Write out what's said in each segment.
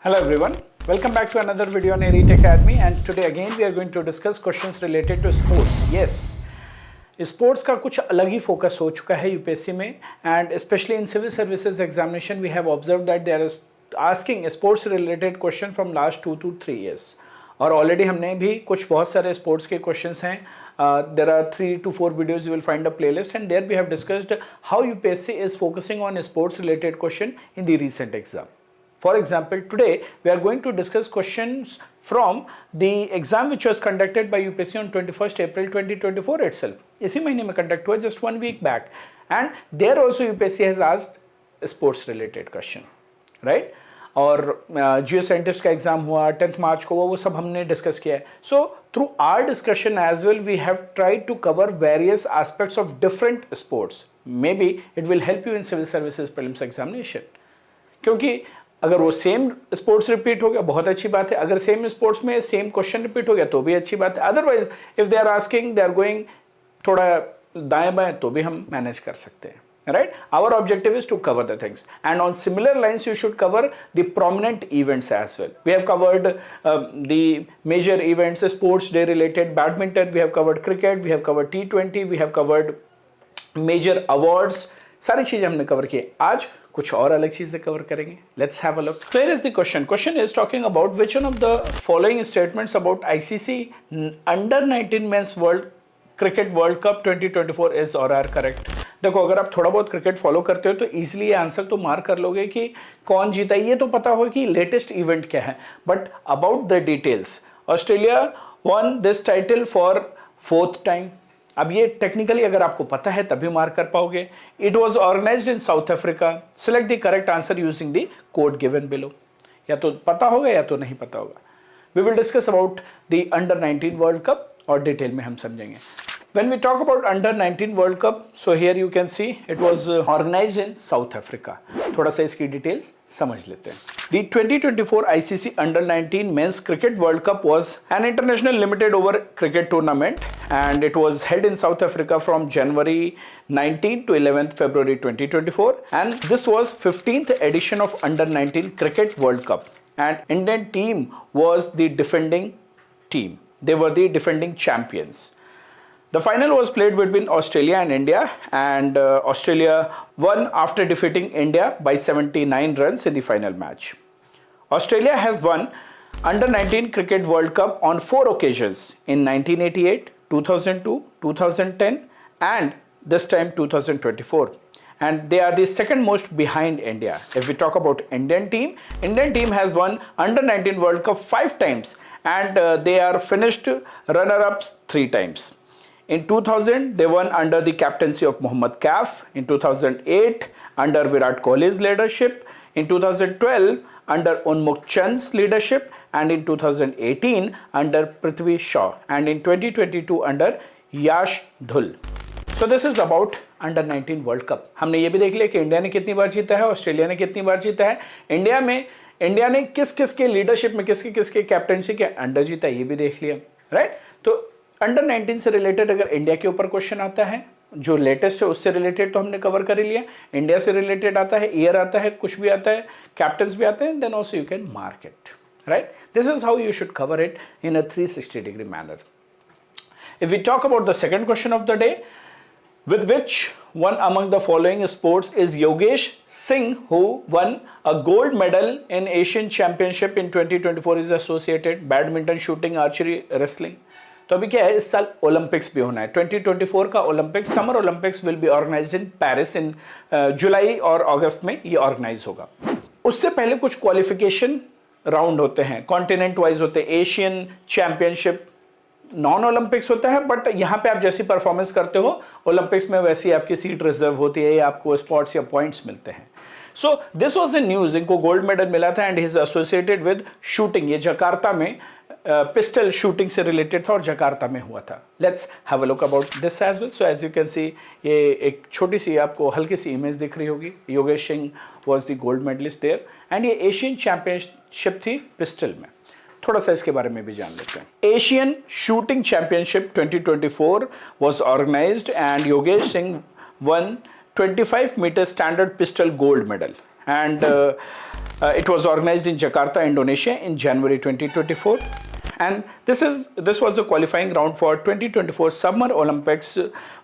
Hello everyone, welcome back to another video on Elite Academy, and today again we are going to discuss questions related to sports. Yes, sports का कुछ अलग ही focus हो चुका है UPSC में, and specially in civil services examination we have observe that they are asking sports related question from last 2 to 3 years. और already हमने भी कुछ बहुत सारे स्पोर्ट्स के क्वेश्चंस हैं. There are 3 to 4 videos you will find a playlist, and there we have discussed how UPSC is focusing on sports related question in the recent exam. For example, today we are going to discuss questions from the exam which was conducted by UPSC on 21st April 2024 itself. इसी महीने में conduct हुआ, just 1 week back, and there also UPSC has asked sports related question, right? और जियो scientist का exam हुआ 10th मार्च को, वो सब हमने डिस्कस किया है. So through our discussion as well we have tried to cover various aspects of different sports. Maybe it will help you in civil services prelims examination, क्योंकि अगर वो सेम स्पोर्ट्स रिपीट हो गया बहुत अच्छी बात है, अगर सेम स्पोर्ट्स में सेम क्वेश्चन रिपीट हो गया तो भी अच्छी बात है. Otherwise if they are asking, they are going थोड़ा दाएं बाएं, तो भी हम मैनेज कर सकते हैं, right? Our objective is to cover the things, and on similar lines you should cover the prominent events as well. We have covered the major events, sports day related, badminton, we have covered cricket, we have covered T20, we have covered major awards. सारी चीजें हमने cover की. आज कुछ और अलग चीजें cover करेंगे. Let's have a look. So here is the question. Question is talking about which one of the following statements about ICC Under 19 Men's Cricket World Cup 2024 is or are correct. देखो, अगर आप थोड़ा बहुत cricket follow करते हो तो easily ये answer तो मार्क कर लोगे कि कौन जीता. ये तो पता हो कि लेटेस्ट इवेंट क्या है, but about the details. Australia won this title for 4th time. अब ये टेक्निकली अगर आपको पता है तभी मार्क कर पाओगे. It was organised in South Africa. Select the correct answer using the code given below. या तो पता होगा या तो नहीं पता होगा. We will discuss about the under 19 world cup और डिटेल में हम समझेंगे. When we talk about under 19 World Cup, so here you can see it was organized in South Africa. थोड़ा सा इसकी डिटेल्स समझ लेते हैं. The 2024 ICC Under 19 Men's Cricket World Cup was an international limited over cricket tournament, and it was held in South Africa from January 19 to 11th February 2024, and this was 15th edition of Under 19 Cricket World Cup, and Indian team was the defending team. They were the defending champions. The final was played between Australia and India, and Australia won after defeating India by 79 runs in the final match. Australia has won Under 19 Cricket World Cup on 4 occasions in 1988, 2002, 2010 and this time 2024. And they are the second most behind India. If we talk about Indian team has won Under 19 World Cup 5 times, and they are finished runner-ups 3 times. In 2000, they won under the captaincy of Mohammad Kaf. In 2008, under Virat Kohli's leadership. In 2012, under Unmukt Chand's leadership. And in 2018, under Prithvi Shaw. And in 2022, under Yash Dhul. So this is about Under 19 World Cup. हमने ये भी देख लिया कि India ने कितनी बार जीता है, ऑस्ट्रेलिया ने कितनी बार जीता है. इंडिया ने किस किस के लीडरशिप में, किस किसके कैप्टनसी के अंडर जीता है, ये भी देख लिया, राइट? तो अंडर 19 से रिलेटेड अगर इंडिया के ऊपर क्वेश्चन आता है, जो लेटेस्ट है उससे रिलेटेड तो हमने कवर कर ही लिया. इंडिया से रिलेटेड आता है, ईयर आता है, कुछ भी आता है, कैप्टन्स भी आते हैं, then also you can mark it, right? This is how you should cover it in a 360 degree manner. If we talk about the second question of the day, with which one among the following sports is Yogesh Singh, who won a gold medal in Asian Championship in 2024 is associated? Badminton, shooting, archery, wrestling. तो अभी क्या है, इस साल Olympics भी होना है. 2024 का Olympics, summer Olympics will be organised in Paris in July और अगस्त में ये ऑर्गेनाइज होगा. उससे पहले कुछ क्वालिफिकेशन राउंड होते हैं, कॉन्टिनेंट वाइज होते हैं. एशियन चैंपियनशिप नॉन ओलंपिक्स होता है, बट यहाँ पे आप जैसी परफॉर्मेंस करते हो ओलंपिक्स में वैसी आपकी सीट रिजर्व होती है, या आपको स्पॉट्स या पॉइंट्स मिलते हैं. So this was in news. इनको गोल्ड मेडल मिला था, and he is associated with shooting. ये जकार्ता में पिस्टल शूटिंग से रिलेटेड था और जकार्ता में हुआ था. Let's have a look about this as well. So as you can see, ये एक छोटी सी आपको हल्की सी इमेज दिख रही होगी. Yogesh Singh was the gold medalist there, and ये एशियन चैंपियनशिप थी पिस्टल में. थोड़ा सा इसके बारे में भी जान लेते हैं. Asian shooting championship 2024 was organized, and Yogesh Singh one 25 meter standard pistol gold medal, and it was organized in Jakarta, Indonesia in January 2024. And this was the qualifying round for 2024 Summer Olympics,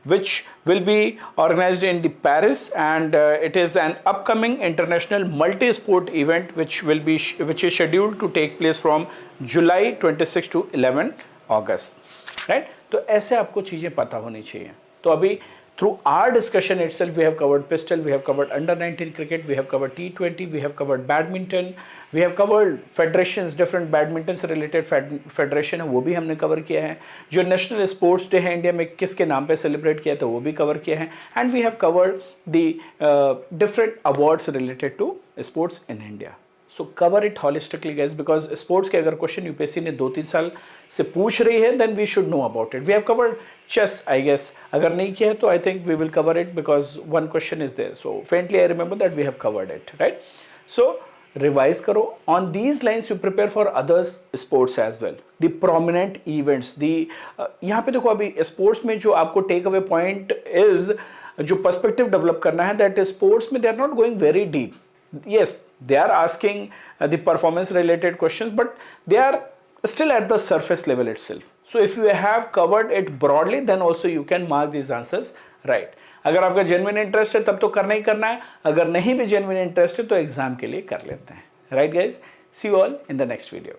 which will be organized in the Paris, and it is an upcoming international multi-sport event which is scheduled to take place from July 26 to 11 August, right? तो ऐसे आपको चीज़ें पता होनी चाहिए. तो अभी through our discussion itself, we have covered pistol, we have covered under-19 cricket, we have covered T20, we have covered badminton, we have covered federations, different badminton से related federation है वो भी हमने cover किया है. जो national sports day है India में किसके नाम पे celebrate किया था वो भी cover किया है. And we have covered the different awards related to sports in India. So cover it holistically guys, because sports के अगर question UPSC ने 2-3 साल से पूछ रही है then we should know about it. We have covered chess I guess. अगर नहीं किया है तो I think we will cover it because one question is there. So faintly I remember that we have covered it, right? So revise करो. On these lines you prepare for others sports as well. The prominent events. यहाँ पे देखो अभी sports में जो आपको take away point is जो perspective develop करना है, that sports में they are not going very deep. Yes, they are asking the performance related questions, but they are still at the surface level itself. So if you have covered it broadly, then also you can mark these answers right. अगर आपका genuine interest है तब तो करना ही करना है, अगर नहीं भी genuine interest है तो एग्जाम के लिए कर लेते हैं. Right guys, see you all in the next video.